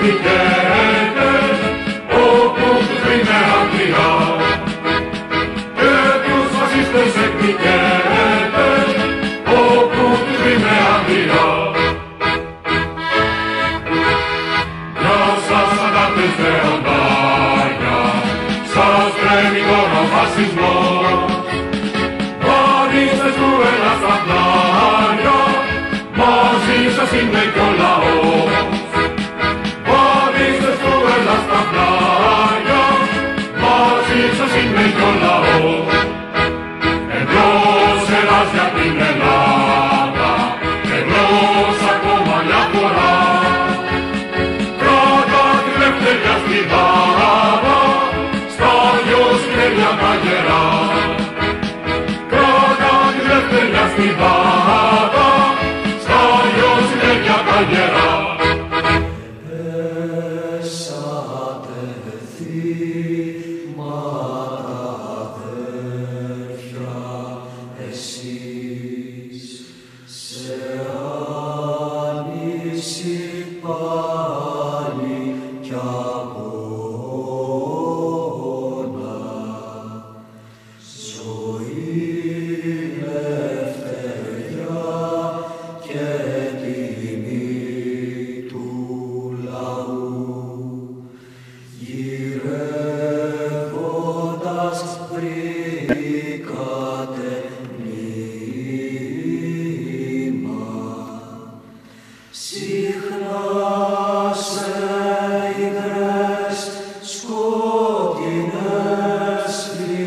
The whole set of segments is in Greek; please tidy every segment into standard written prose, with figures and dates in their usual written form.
νικέται, όπου τους βρήνε Αγγλία. Και τους φασίστες εκνικέται, όπου τους βρήνε Αγγλία. Γεια σας αντάρτες δεοντάρια, σας τρέμει τον φασισμό. Βαρύστε του Ελλάς τα πλάγια, μαζί σας είναι κι ο λαός. Βαρύστε του Ελλάς τα πλάγια, μαζί σας είναι κι ο λαός. Εμπρός Ελλάς για την Ελλάδα, εμπρός ακόμα μια φορά. Κράτα τη λευτεριά στη Δάρα, στα δυο σκέλια τα γερά. Κράτα τη λευτεριά στη Δάρα, στα δυο σκέλια τα γερά. Πέσατε θύματα αδέρφια εσείς, σε άνηση πάλι κι αγώνα. Ζωή, ελευθεριά και τιμή του λαού, γυρεύοντας βρήκατε μνήμα. Συχνά σε υγρές σκοτεινές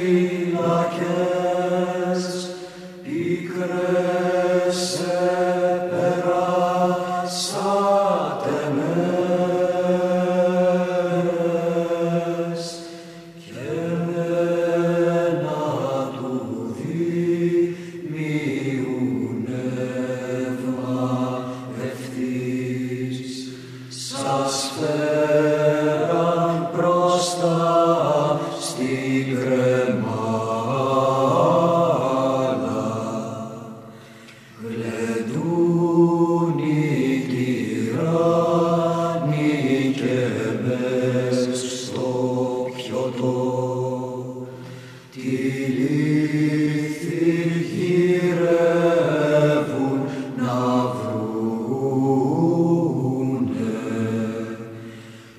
φυλακές, πικρές περάσατε μέρες, και με ένα του δημιού νεύμα ευθύς σας φέραν μπροστά στην κρεμάλα. Γλεντούν οι τυράννοι και μες στο πιωτό τη λύθη γυρεύουν να βρούνε.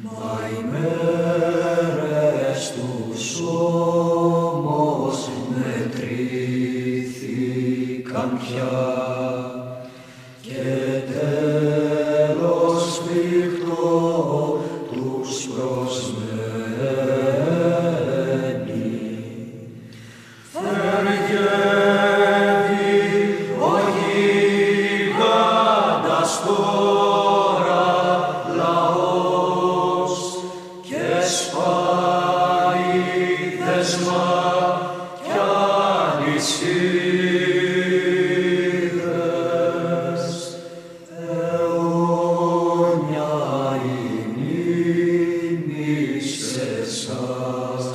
Μα οι μέρες τους όμως μετρήθηκαν πια, και τέλος φρικτό τους προσμένει. Θεριεύει ο γίγαντας τώρα λαός, και σπάει δεσμά κι αλυσίδες. Αιώνια η μνήμη σε εσάς